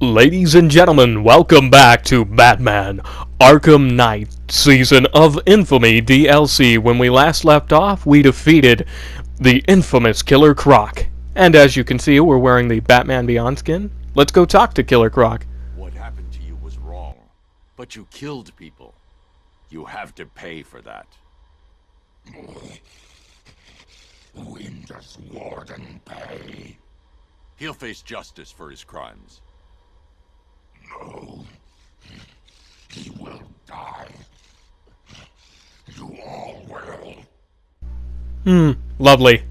Ladies and gentlemen, welcome back to Batman Arkham Knight Season of Infamy DLC. When we last left off, we defeated the infamous Killer Croc. And as you can see, we're wearing the Batman Beyond skin. Let's go talk to Killer Croc. What happened to you was wrong, but you killed people. You have to pay for that. When does Warden pay? He'll face justice for his crimes. No. He will die. You all will. Lovely.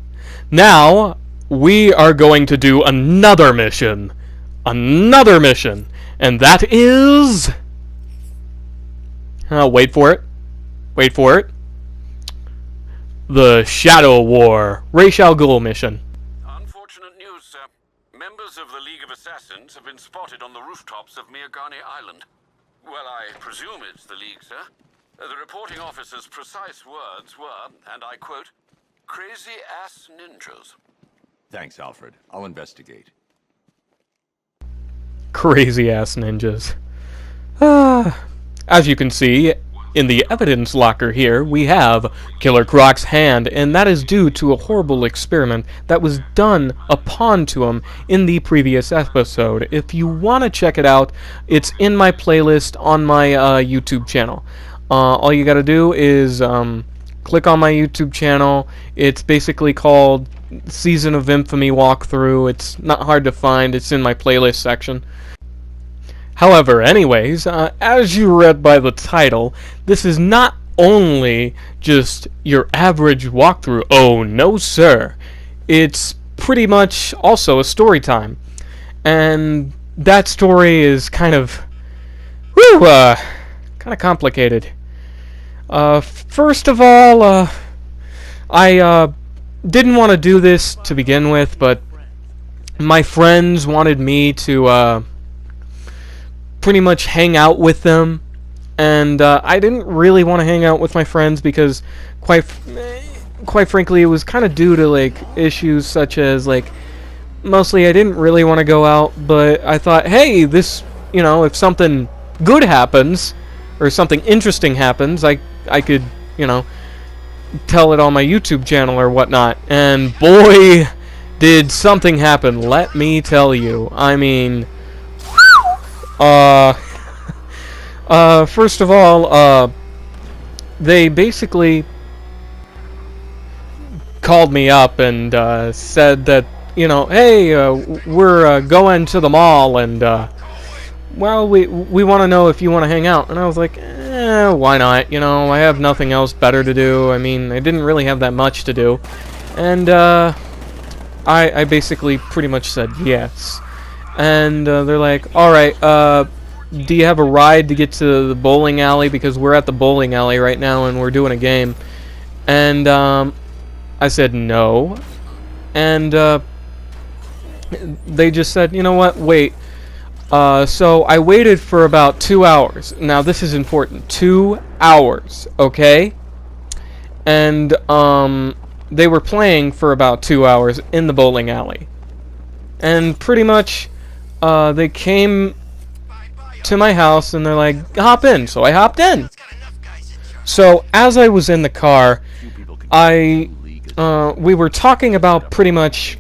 Now, we are going to do another mission. Another mission. And that is... wait for it. Wait for it. The Shadow War Ra's al Ghul mission. Unfortunate news, sir. Members of the League of Assassins have been spotted on the rooftops of Miagani Island. Well, I presume it's the League, sir. The reporting officer's precise words were, and I quote, "crazy-ass ninjas." Thanks, Alfred. I'll investigate. Crazy-ass ninjas. As you can see, in the evidence locker here, we have Killer Croc's hand, and that is due to a horrible experiment that was done upon to him in the previous episode. If you want to check it out, it's in my playlist on my YouTube channel. All you gotta do is click on my YouTube channel. It's basically called Season of Infamy Walkthrough. It's not hard to find. It's in my playlist section. However, anyways, as you read by the title, this is not only just your average walkthrough. Oh, no, sir. It's pretty much also a story time. And that story is kind of complicated. First of all, I didn't want to do this to begin with, but my friends wanted me to pretty much hang out with them, and I didn't really want to hang out with my friends because quite frankly it was kind of due to like issues such as like mostly I didn't really want to go out, but I thought, hey, this, you know, if something good happens or something interesting happens, I could, you know, tell it on my YouTube channel or whatnot. And boy, did something happen, let me tell you. I mean, first of all, they basically called me up and said that, you know, hey, we're going to the mall, and well, we want to know if you want to hang out. And I was like, why not? You know, I have nothing else better to do. I mean, I didn't really have that much to do, and I basically pretty much said yes. And they're like, alright, do you have a ride to get to the bowling alley? Because we're at the bowling alley right now and we're doing a game. And I said no. And they just said, you know what, wait. So I waited for about 2 hours. Now this is important. 2 hours, okay? And they were playing for about 2 hours in the bowling alley. And pretty much they came to my house and they're like, hop in. So I hopped in. So as I was in the car, we were talking about pretty much,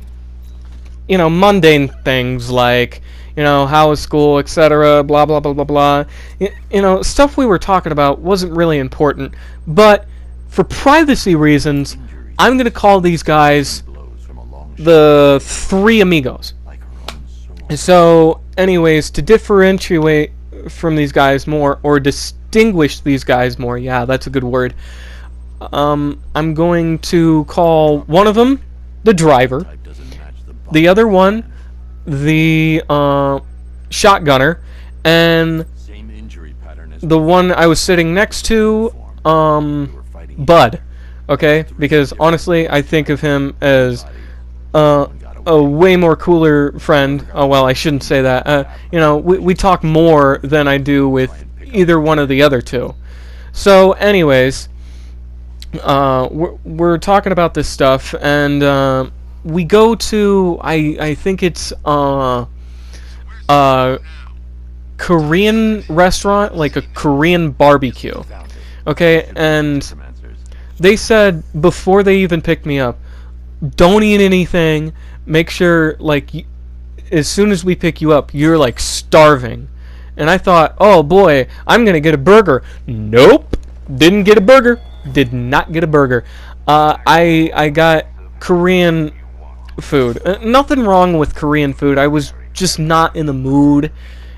you know, mundane things like, you know, how is school, etc., blah, blah, blah, blah, blah. You know, stuff we were talking about wasn't really important, but for privacy reasons, I'm going to call these guys the Three Amigos. So, anyways, to differentiate from these guys more, or distinguish these guys more, yeah, that's a good word, I'm going to call one of them the driver, the other one the shotgunner, and the one I was sitting next to, Bud, okay? Because, honestly, I think of him as a way more cooler friend. Oh, well, I shouldn't say that. You know, we talk more than I do with either one of the other two. So, anyways, we're talking about this stuff, and we go to, I think it's Korean restaurant, like a Korean barbecue. Okay, and they said before they even picked me up, don't eat anything. Make sure, like, as soon as we pick you up, you're like starving. And I thought, oh boy, I'm gonna get a burger. Nope, didn't get a burger. Did not get a burger. I got Korean food. Nothing wrong with Korean food. I was just not in the mood,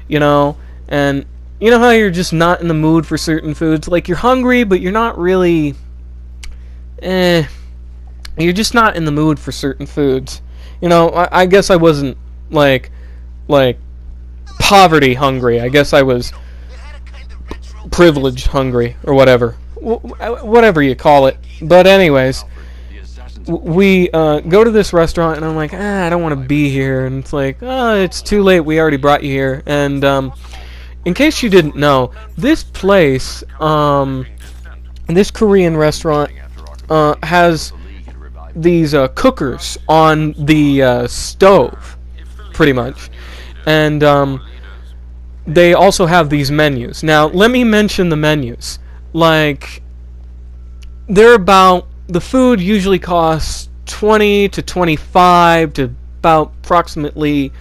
you know. And you know how you're just not in the mood for certain foods? Like, you're hungry, but you're not really... You're just not in the mood for certain foods. You know, I guess I wasn't, like, poverty hungry. I guess I was privilege hungry, or whatever. Whatever you call it. But anyways, we go to this restaurant, and I'm like, I don't want to be here. And it's like, it's too late. We already brought you here. And in case you didn't know, this place, this Korean restaurant, has these cookers on the stove, pretty much. And they also have these menus. Now, let me mention the menus. Like, they're about... The food usually costs 20 to 25 to about approximately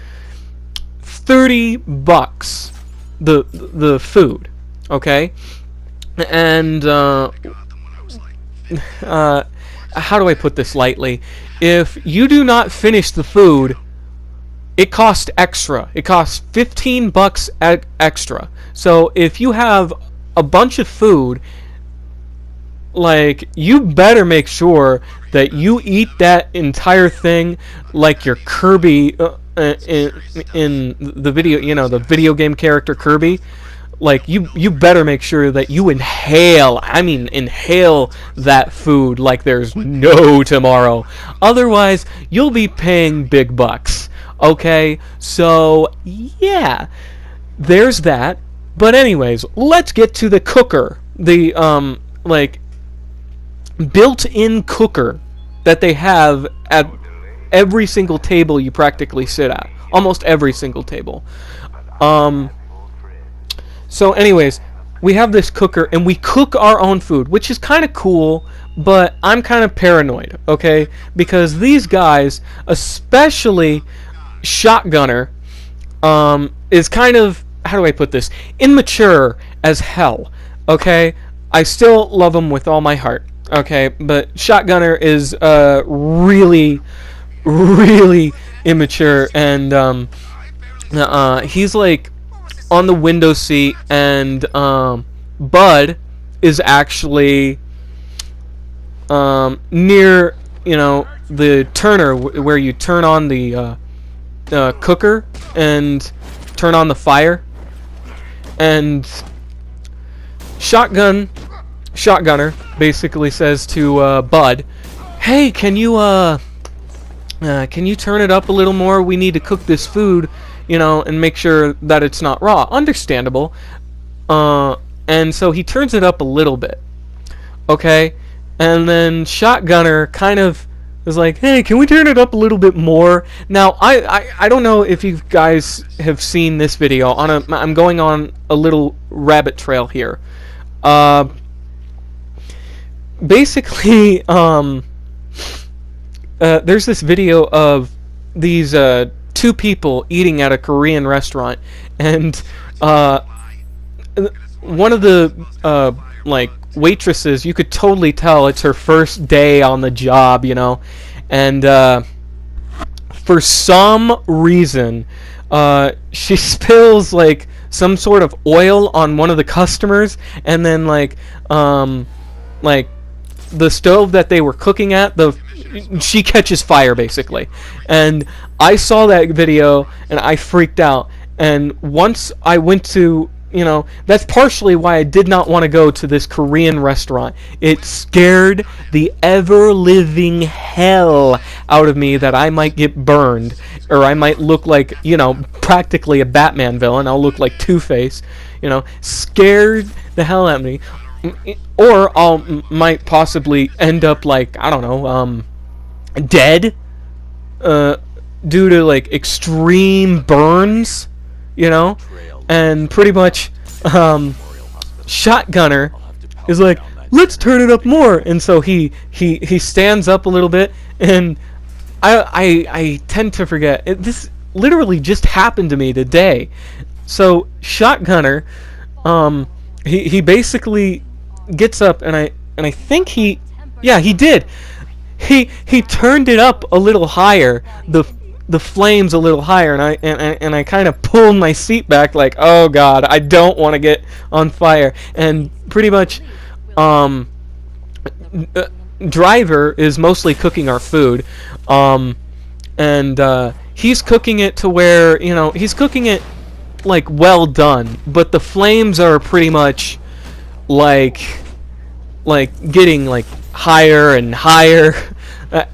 $30. The food, okay? And how do I put this lightly? If you do not finish the food, it costs extra. It costs $15 extra. So if you have a bunch of food, like, you better make sure that you eat that entire thing like your Kirby in the video, you know, the video game character Kirby. Like, you better make sure that you inhale that food like there's no tomorrow. Otherwise, you'll be paying big bucks. Okay? So, yeah. There's that. But anyways, let's get to the cooker. The, like, built-in cooker that they have at every single table you practically sit at. Almost every single table. So anyways, we have this cooker, and we cook our own food, which is kind of cool, but I'm kind of paranoid, okay? Because these guys, especially Shotgunner, is kind of, how do I put this, immature as hell, okay? I still love him with all my heart, okay? But Shotgunner is really, really immature, and he's like on the window seat, and Bud is actually near, you know, the turner where you turn on the cooker and turn on the fire. And Shotgunner basically says to Bud, "Hey, can you turn it up a little more? We need to cook this food, you know, and make sure that it's not raw." Understandable. And so he turns it up a little bit. Okay? And then Shotgunner kind of is like, "Hey, can we turn it up a little bit more?" Now, I don't know if you guys have seen this video. I'm going on a little rabbit trail here. Basically, there's this video of these two people eating at a Korean restaurant, and one of the like waitresses, you could totally tell it's her first day on the job, you know, and for some reason she spills like some sort of oil on one of the customers, and then like the stove that they were cooking at, she catches fire basically. And I saw that video and I freaked out, and once I went to, you know, that's partially why I did not want to go to this Korean restaurant. It scared the ever-living hell out of me that I might get burned, or I might look like, you know, practically a Batman villain. I'll look like Two-Face, you know. Scared the hell out of me. Or might possibly end up like, I don't know, dead, due to like extreme burns, you know, and pretty much Shotgunner is like, let's turn it up more, and so he stands up a little bit, and I tend to forget this literally just happened to me today. So Shotgunner, he basically gets up, and I think he did. He turned it up a little higher, the flames a little higher, and I kind of pulled my seat back like, oh god, I don't want to get on fire. And pretty much Driver is mostly cooking our food, and he's cooking it to where, he's cooking it like well done, but the flames are pretty much like getting like higher and higher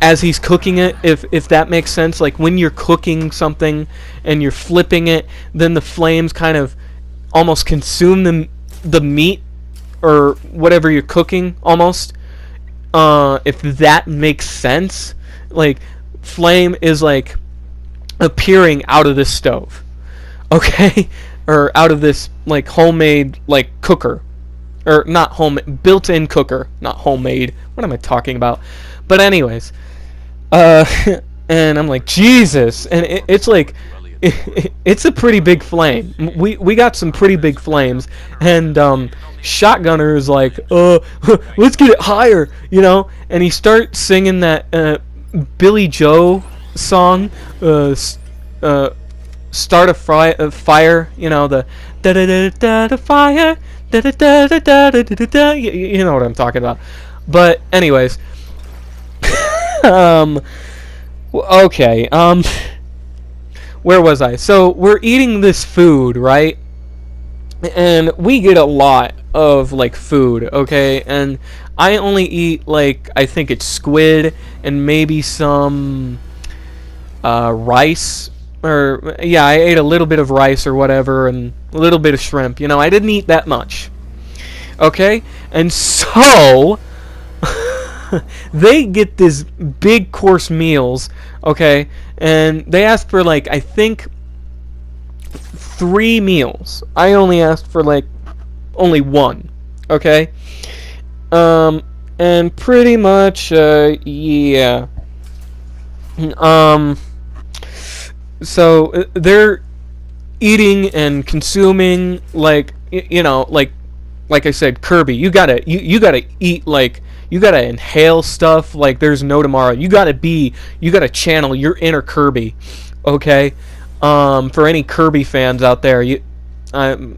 as he's cooking it, if that makes sense. Like when you're cooking something and you're flipping it, then the flames kind of almost consume the meat or whatever you're cooking almost, if that makes sense. Like flame is like appearing out of this stove, okay, or out of this like homemade like cooker, or not homemade, built-in cooker, not homemade. What am I talking about? But anyways, and I'm like, Jesus, and it's like, it's a pretty big flame. We got some pretty big flames, and Shotgunner is like, let's get it higher, and he starts singing that Billy Joe song, Start a Fire, the da da da da da fire, da da da da da da da da, you know what I'm talking about. But anyways, okay, where was I? So we're eating this food, right? And we get a lot of like food, okay? And I only eat like, I think it's squid and maybe some rice, or yeah, I ate a little bit of rice or whatever, and a little bit of shrimp. I didn't eat that much, okay? And so they get this big course meals, okay, and they asked for like, I think 3 meals. I only asked for like only 1, okay, and pretty much yeah, so they're eating and consuming like, like I said, Kirby, you gotta eat, like you gotta inhale stuff like there's no tomorrow. You gotta channel your inner Kirby, okay? For any Kirby fans out there, you know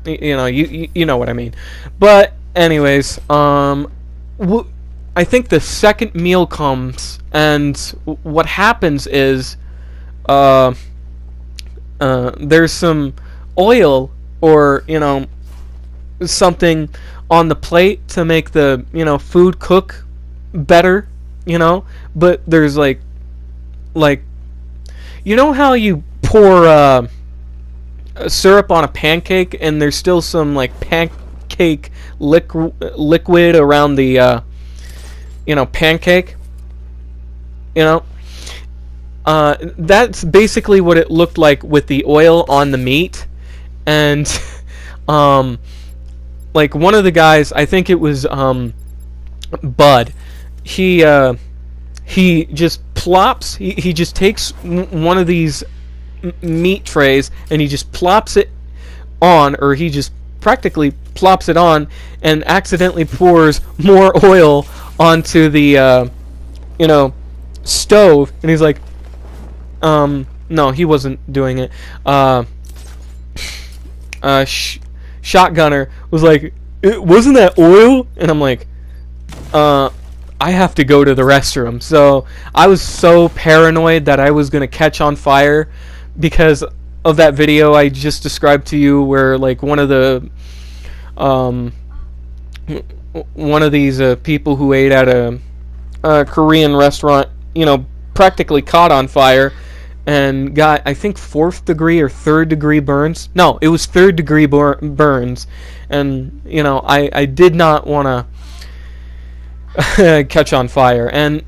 what I mean. But anyways, I think the second meal comes, and what happens is there's some oil or something on the plate to make the food cook better, but there's like how you pour syrup on a pancake and there's still some like pancake liquid around the pancake, that's basically what it looked like with the oil on the meat. And like one of the guys, I think it was Bud, he just plops, he just takes one of these meat trays and he just plops it on, or he just practically plops it on and accidentally pours more oil onto the stove, and he's like, no, he wasn't doing it. Shotgunner was like, wasn't that oil? And I'm like, I have to go to the restroom. So I was so paranoid that I was gonna catch on fire because of that video I just described to you, where like one of these people who ate at a Korean restaurant, practically caught on fire and got, I think, 4th degree or 3rd degree burns. No, it was 3rd degree burns. And I did not want to catch on fire. And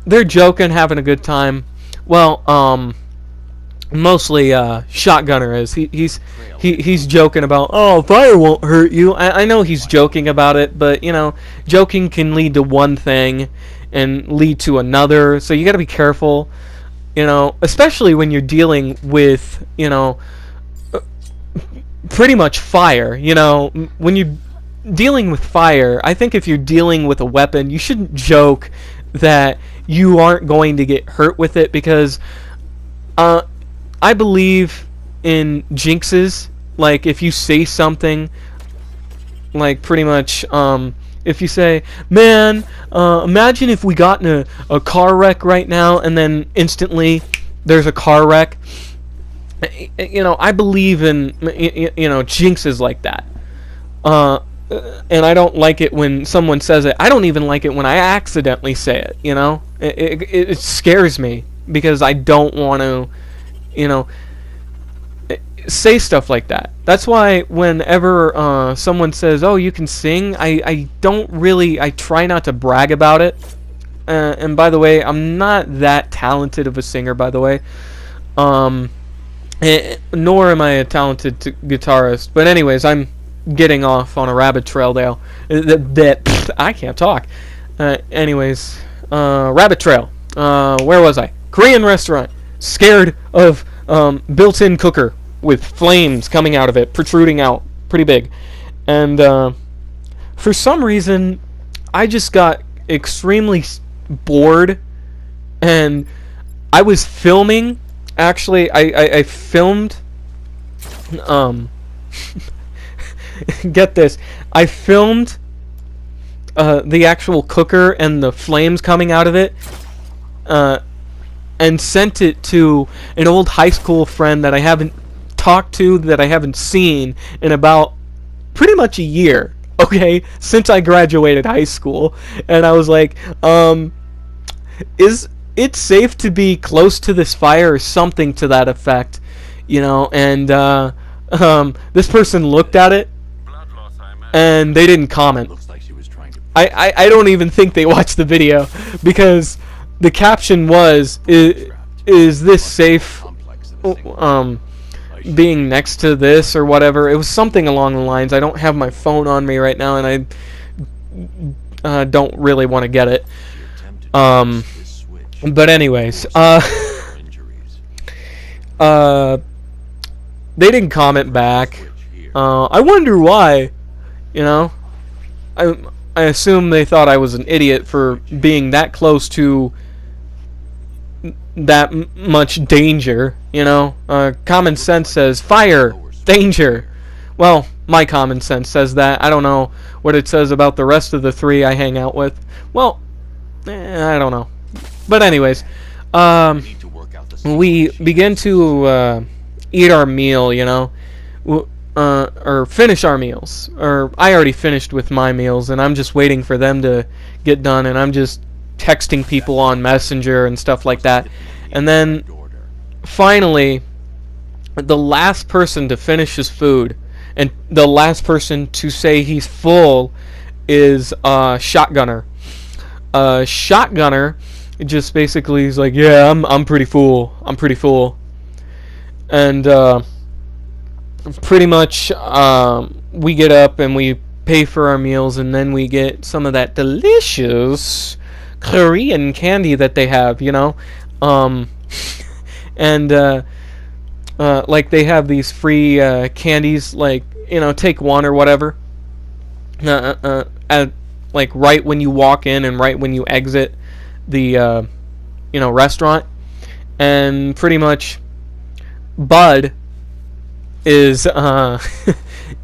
they're joking, having a good time. Well, mostly Shotgunner is. He's joking about, oh, fire won't hurt you. I know he's joking about it, but you know, joking can lead to one thing and lead to another. So you got to be careful, you know, especially when you're dealing with, you know, pretty much fire. You know, when you're dealing with fire, I think if you're dealing with a weapon, you shouldn't joke that you aren't going to get hurt with it, because I believe in jinxes. Like, if you say something, like, pretty much, if you say, man, imagine if we got in a car wreck right now, and then instantly there's a car wreck. You know, I believe in, you know, jinxes like that. And I don't like it when someone says it. I don't even like it when I accidentally say it, you know? It scares me, because I don't want to, you know, say stuff like that. That's why whenever someone says, oh, you can sing, I try not to brag about it. And by the way, I'm not that talented of a singer, by the way. Nor am I a talented guitarist. But anyways, I'm getting off on a rabbit trail there. I can't talk. Anyways, rabbit trail. Where was I? Korean restaurant. Scared of built-in cooker with flames coming out of it, protruding out pretty big. And for some reason, I just got extremely bored, and I was filming. Actually, I filmed, get this, I filmed the actual cooker and the flames coming out of it, and sent it to an old high school friend that I haven't talked to, that I haven't seen in about pretty much a year, okay, since I graduated high school. And I was like, is it safe to be close to this fire, or something to that effect, you know? And this person looked at it, and they didn't comment. I don't even think they watched the video, because the caption was, is this safe being next to this, or whatever. It was something along the lines. I don't have my phone on me right now, and I don't really want to get it. But anyways, they didn't comment back. I wonder why. You know, I assume they thought I was an idiot for being that close to that much danger. You know, common sense says fire, danger. Well, my common sense says that. I don't know what it says about the rest of the three I hang out with. Well, I don't know. But anyways, we begin to eat our meal, you know, or finish our meals. Or I already finished with my meals, and I'm just waiting for them to get done, and I'm just texting people on Messenger and stuff like that. And then, finally, the last person to finish his food, and the last person to say he's full, is Shotgunner. Shotgunner just basically is like, yeah, I'm pretty full. I'm pretty full. And pretty much we get up and we pay for our meals, and then we get some of that delicious Korean candy that they have, you know. And like they have these free candies, like, you know, take one or whatever. At, like, right when you walk in and right when you exit the you know, restaurant. And pretty much Bud is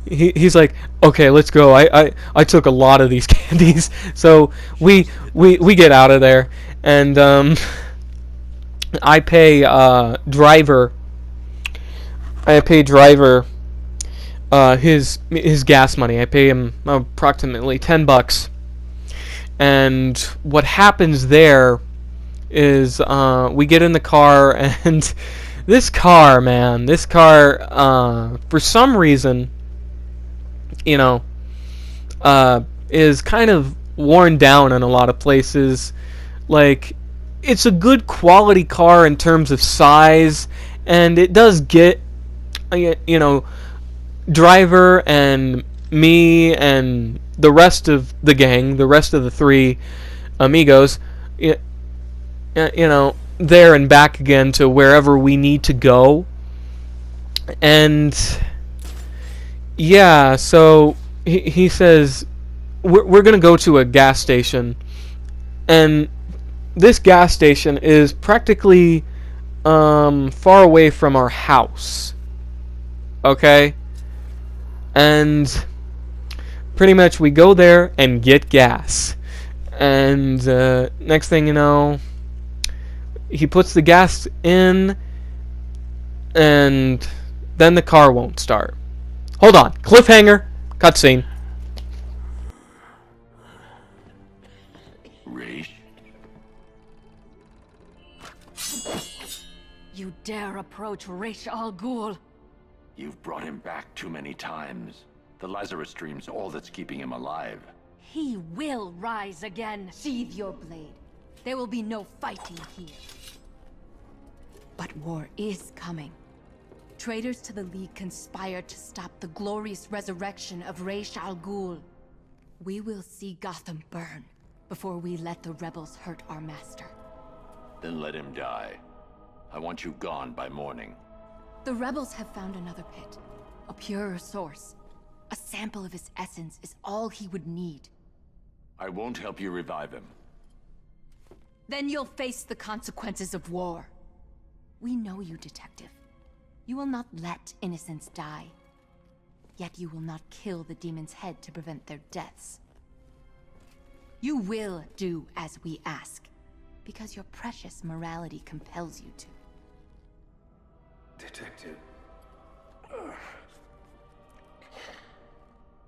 he's like, okay, let's go. I took a lot of these candies. So we get out of there, and I pay driver his gas money. I pay him approximately $10. And what happens there is we get in the car, and this car, for some reason, you know, is kind of worn down in a lot of places. Like, it's a good quality car in terms of size and it does get, you know, Driver and me and the rest of the gang, the rest of the three amigos, you know, there and back again to wherever we need to go. And yeah, so he says we're gonna go to a gas station, and this gas station is practically far away from our house. Okay, and pretty much we go there and get gas, and next thing you know, he puts the gas in, and then the car won't start. Hold on. Cliffhanger. Cutscene. Raish? You dare approach Raish Al Ghul? You've brought him back too many times. The Lazarus Stream's all that's keeping him alive. He will rise again. Sheathe your blade. There will be no fighting here. But war is coming. Traitors to the League conspired to stop the glorious resurrection of Raish Al Ghul. We will see Gotham burn before we let the rebels hurt our master. Then let him die. I want you gone by morning. The rebels have found another pit. A purer source. A sample of his essence is all he would need. I won't help you revive him. Then you'll face the consequences of war. We know you, Detective. You will not let innocents die. Yet you will not kill the demon's head to prevent their deaths. You will do as we ask, because your precious morality compels you to. Detective.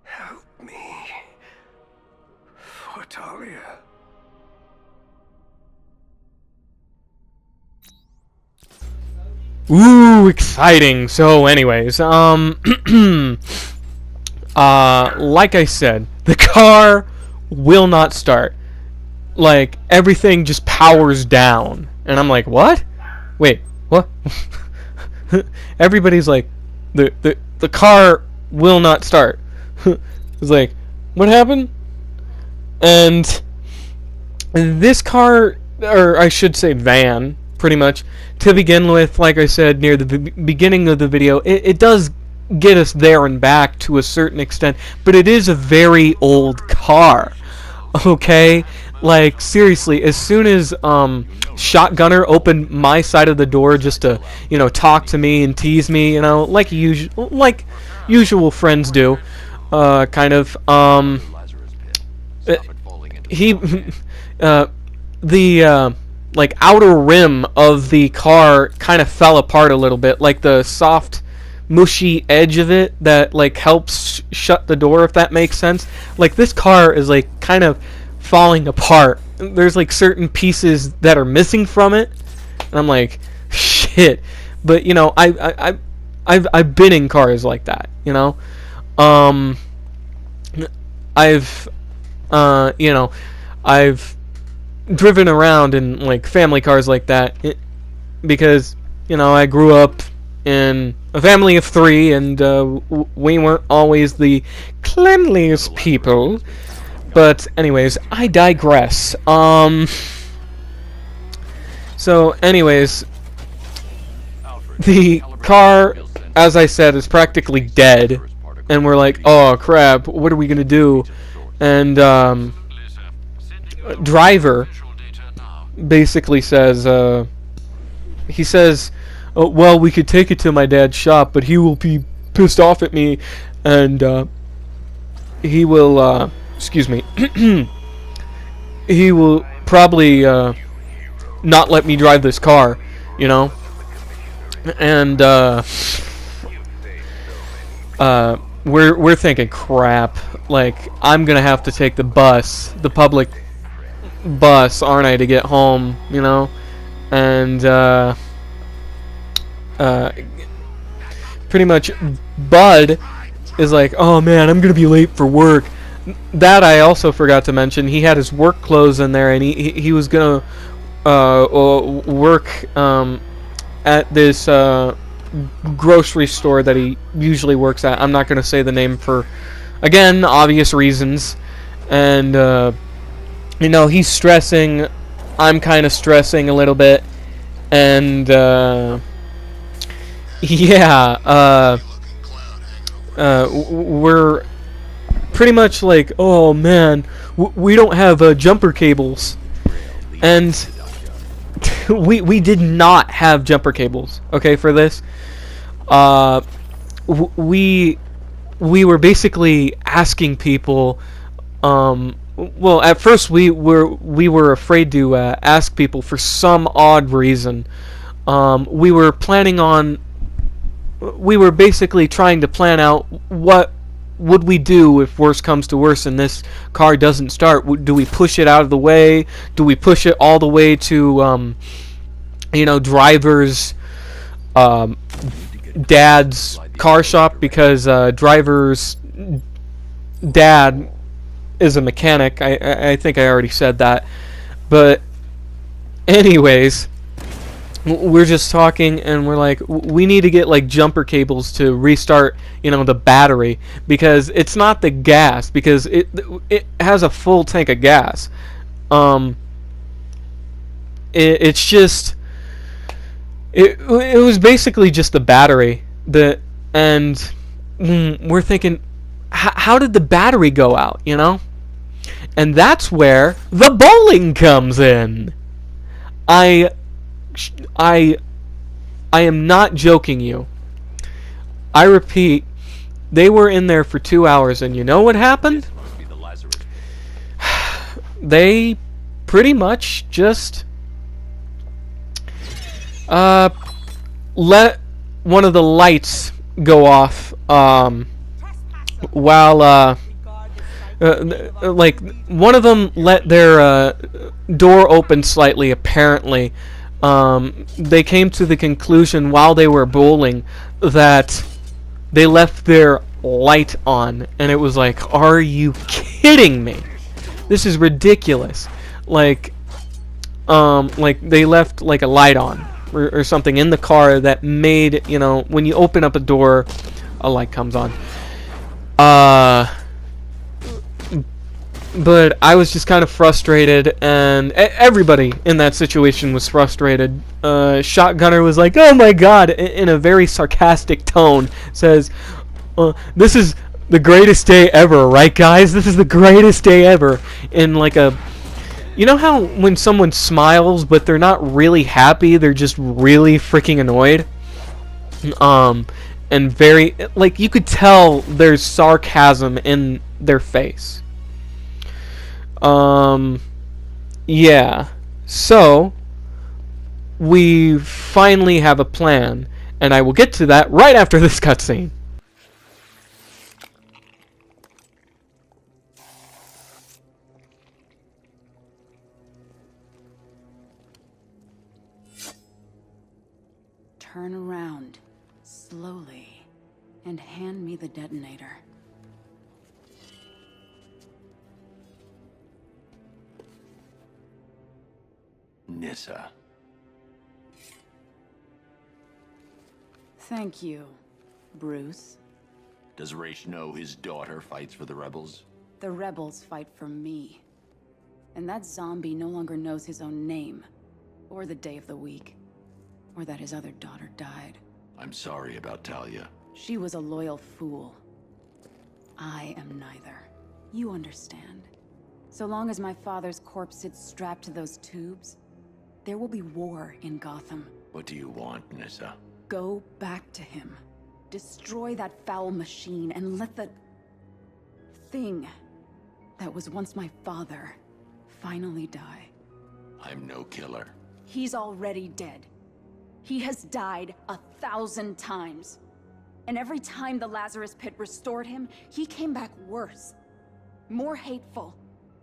Help me. For Talia. Ooh, exciting. So anyways, like I said, the car will not start. Like, everything just powers down. And I'm like, what? Wait, what? Everybody's like, the car will not start. It's like, what happened? And this car, or I should say van, pretty much, to begin with, like I said near the beginning of the video, it does get us there and back to a certain extent, but it is a very old car. Okay? Like, seriously, as soon as Shotgunner opened my side of the door just to, you know, talk to me and tease me, you know, like usual friends do, kind of, he, like, outer rim of the car kind of fell apart a little bit, like the soft, mushy edge of it that, like, helps shut the door, if that makes sense. Like, this car is, like, kind of falling apart. There's, like, certain pieces that are missing from it, and I'm like, shit. But, you know, I've been in cars like that, you know. You know, I've driven around in, like, family cars like that, because, you know, I grew up in a family of three, and we weren't always the cleanliest people. But anyways, I digress. So anyways, the car, as I said, is practically dead, and we're like, oh crap, what are we gonna do? And Driver basically says, he says, oh, well, we could take it to my dad's shop, but he will be pissed off at me, and he will, excuse me, he will probably not let me drive this car, you know. And we're thinking, crap, like, I'm gonna have to take the bus, the public bus, aren't I, to get home, you know. And pretty much Bud is like, oh man, I'm gonna be late for work. That I also forgot to mention, he had his work clothes in there, and he was gonna work at this grocery store that he usually works at. I'm not going to say the name for, again, obvious reasons. And, you know, he's stressing. I'm kind of stressing a little bit. And, yeah, we're pretty much like, oh man, we don't have jumper cables. And we did not have jumper cables, okay, for this. We were basically asking people, well, at first we were afraid to ask people for some odd reason. We were basically trying to plan out what would we do if worse comes to worse and this car doesn't start. Do we push it out of the way? Do we push it all the way to, you know, driver's dad's car shop, because driver's dad is a mechanic. I think I already said that. But anyways, we're just talking and we're like, we need to get like jumper cables to restart, you know, the battery, because it's not the gas, because it has a full tank of gas. It's just it was basically just the battery and we're thinking, how did the battery go out, you know? And that's where the bowling comes in. I am not joking you. I repeat, they were in there for 2 hours, and you know what happened? They pretty much just let one of the lights go off while like one of them let their door open slightly, apparently. They came to the conclusion while they were bowling that they left their light on, and it was like, are you kidding me? This is ridiculous. Like they left like a light on or something in the car that made, you know, when you open up a door, a light comes on. But I was just kind of frustrated, and everybody in that situation was frustrated. Shotgunner was like, oh my god, in a very sarcastic tone, says, this is the greatest day ever, right guys? This is the greatest day ever. In like a, you know how when someone smiles but they're not really happy, they're just really freaking annoyed? And very, like, you could tell there's sarcasm in their face. Yeah. So, we finally have a plan, and I will get to that right after this cutscene. Turn around, slowly, and hand me the detonator. Nissa. Thank you, Bruce. Does Raish know his daughter fights for the rebels? The rebels fight for me. And that zombie no longer knows his own name, or the day of the week, or that his other daughter died. I'm sorry about Talia. She was a loyal fool. I am neither. You understand. So long as my father's corpse sits strapped to those tubes, there will be war in Gotham. What do you want, Nissa? Go back to him. Destroy that foul machine and let the thing that was once my father finally die. I'm no killer. He's already dead. He has died 1,000 times. And every time the Lazarus Pit restored him, he came back worse. More hateful.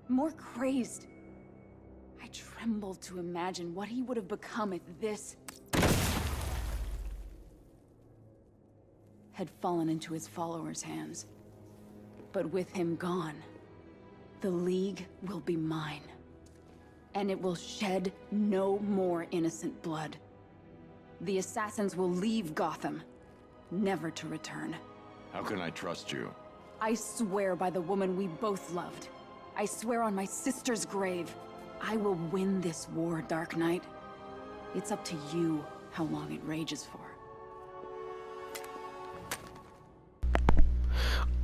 More crazed. I tremble to imagine what he would have become if this had fallen into his followers' hands. But with him gone, the League will be mine. And it will shed no more innocent blood. The assassins will leave Gotham, never to return. How can I trust you? I swear by the woman we both loved. I swear on my sister's grave. I will win this war, Dark Knight. It's up to you how long it rages for.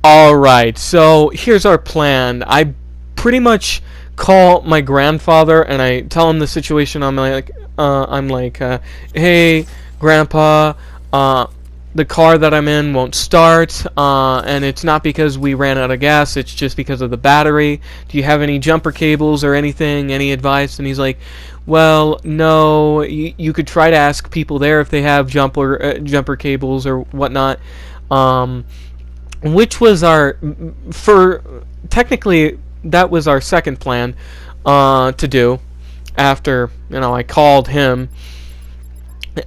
Alright, so here's our plan. I pretty much call my grandfather and I tell him the situation. I'm like, hey, Grandpa, the car that I'm in won't start, and it's not because we ran out of gas, it's just because of the battery. Do you have any jumper cables or anything, any advice? And he's like, well, no, you could try to ask people there if they have jumper cables or whatnot. Which was technically that was our second plan to do after, I called him,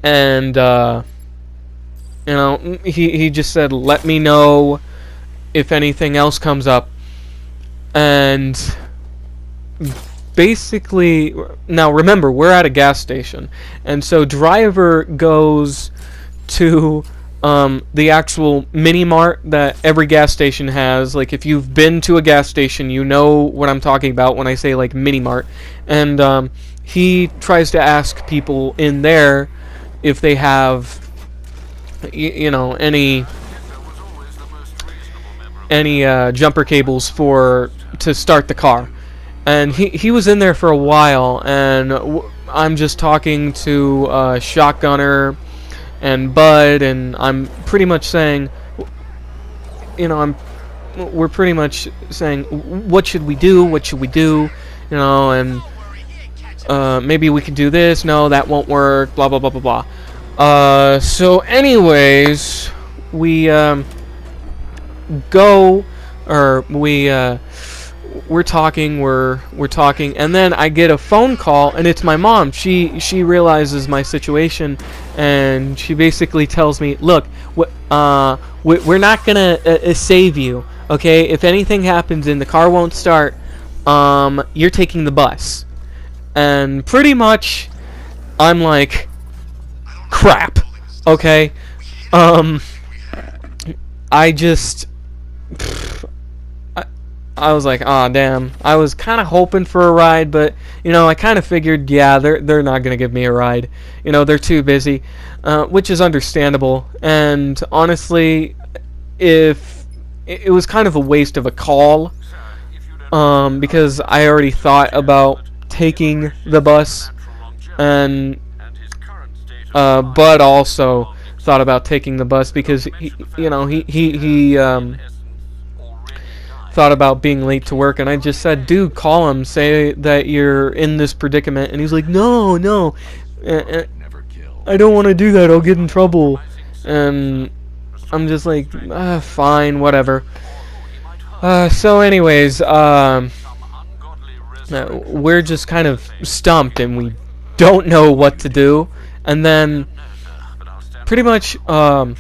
and he just said, let me know if anything else comes up. And basically, now remember, we're at a gas station, and so driver goes to the actual mini mart that every gas station has. Like, if you've been to a gas station, you know what I'm talking about when I say like mini mart. And he tries to ask people in there if they have any jumper cables to start the car. And he was in there for a while, and I'm just talking to Shotgunner and Bud, and I'm pretty much saying, we're pretty much saying, what should we do, and maybe we could do this, no, that won't work, blah blah blah blah blah. So anyways, we're talking, and then I get a phone call, and it's my mom. She realizes my situation, and she basically tells me, look, we're not gonna save you, okay? If anything happens and the car won't start, you're taking the bus. And pretty much I'm like, crap, okay? I was like, aw, damn. I was kind of hoping for a ride, but, I kind of figured, yeah, they're not going to give me a ride. They're too busy, which is understandable. And honestly, if it was kind of a waste of a call, because I already thought about taking the bus, and Bud also thought about taking the bus because he thought about being late to work, and I just said, dude, call him, say that you're in this predicament, and he's like, no, I don't want to do that, I'll get in trouble. And I'm just like, fine, whatever. So anyways, we're just kind of stumped, and we don't know what to do. And then pretty much a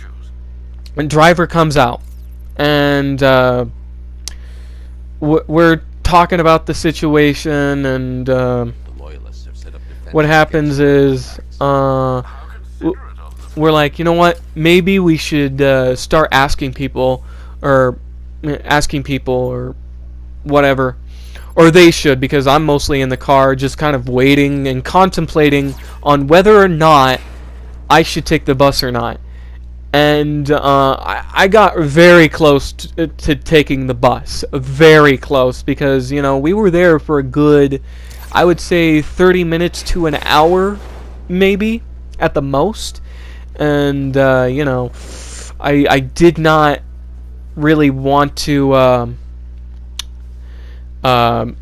driver comes out, and we're talking about the situation, and what happens is we're like, you know what, maybe we should start asking people or whatever, or they should, because I'm mostly in the car just kind of waiting and contemplating on whether or not I should take the bus or not. And I got very close to taking the bus. Very close, because, we were there for a good, I would say, 30 minutes to an hour, maybe, at the most. And, I did not really want to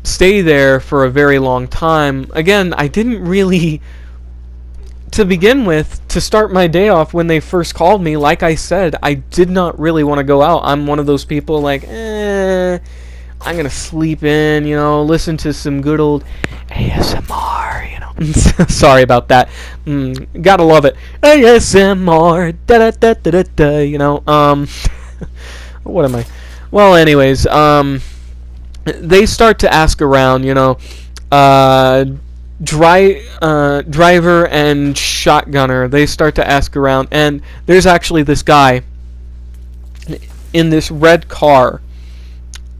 stay there for a very long time. Again, I didn't really... To begin with, to start my day off when they first called me, like I said, I did not really want to go out. I'm one of those people like, I'm going to sleep in, listen to some good old ASMR, Sorry about that. Gotta love it. ASMR, da-da-da-da-da-da, what am I? Well, anyways, they start to ask around, driver and shotgunner, they start to ask around, and there's actually this guy in this red car.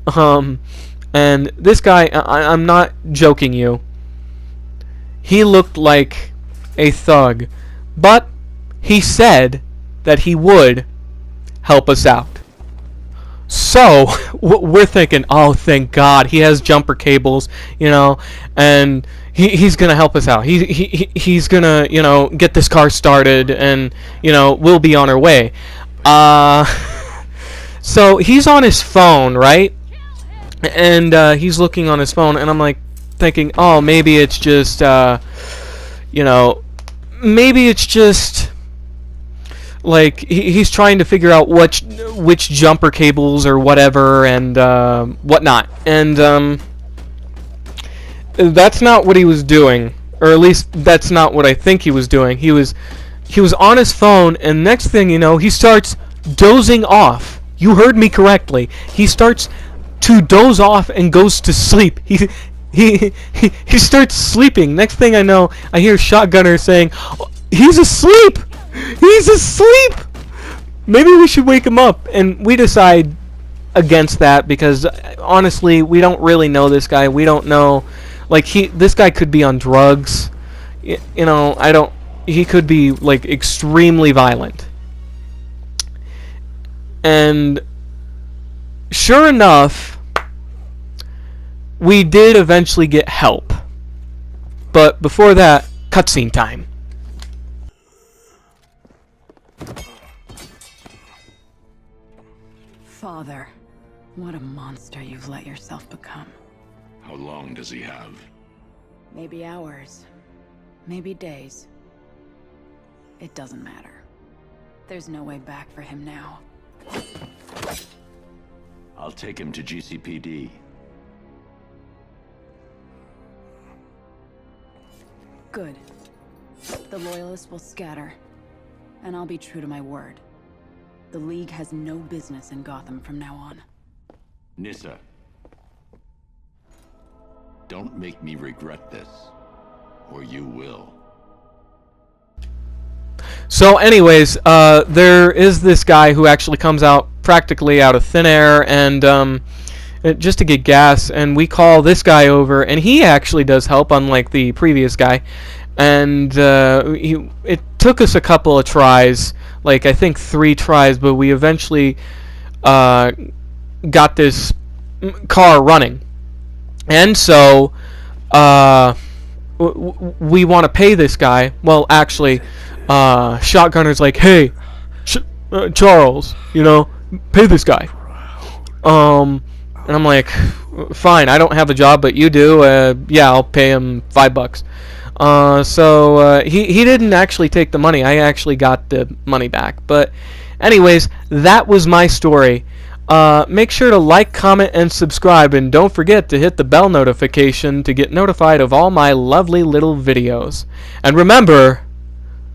And this guy, I'm not joking you, he looked like a thug, but he said that he would help us out. So we're thinking, oh, thank God, he has jumper cables, you know, and he's gonna help us out. He's gonna, you know, get this car started, and, you know, we'll be on our way. So he's on his phone, right? And he's looking on his phone, and I'm like thinking, oh, maybe it's just, you know, maybe it's just like he's trying to figure out which jumper cables or whatever and whatnot. And that's not what he was doing, or at least that's not what I think he was doing. He was on his phone, and next thing you know, he starts dozing off. You heard me correctly. He starts to doze off and goes to sleep. He starts sleeping. Next thing I know, I hear Shotgunner saying, oh, "He's asleep! He's asleep! Maybe we should wake him up." And we decide against that because honestly, we don't really know this guy. We don't know, like, this guy could be on drugs. You know, he could be like extremely violent. And sure enough, we did eventually get help. But before that, cutscene time. Father, what a monster you've let yourself become. How long does he have? Maybe hours. Maybe days. It doesn't matter. There's no way back for him now. I'll take him to GCPD. Good. The Loyalists will scatter, and I'll be true to my word. The League has no business in Gotham from now on. Nissa. Don't make me regret this, or you will. So anyways, there is this guy who actually comes out practically out of thin air, and just to get gas, and we call this guy over, and he actually does help, unlike the previous guy. And it took us a couple of tries, like I think 3 tries, but we eventually got this car running. And so we want to pay this guy. Well, actually, Shotgunner's like, "Hey, Charles, you know, pay this guy." And I'm like, "Fine, I don't have a job, but you do. Yeah, I'll pay him $5." So he didn't actually take the money. I actually got the money back. But anyways, that was my story. Make sure to like, comment, and subscribe, and don't forget to hit the bell notification to get notified of all my lovely little videos. And remember,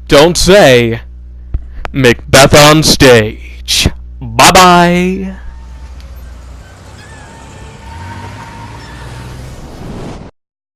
don't say Macbeth on stage. Bye-bye.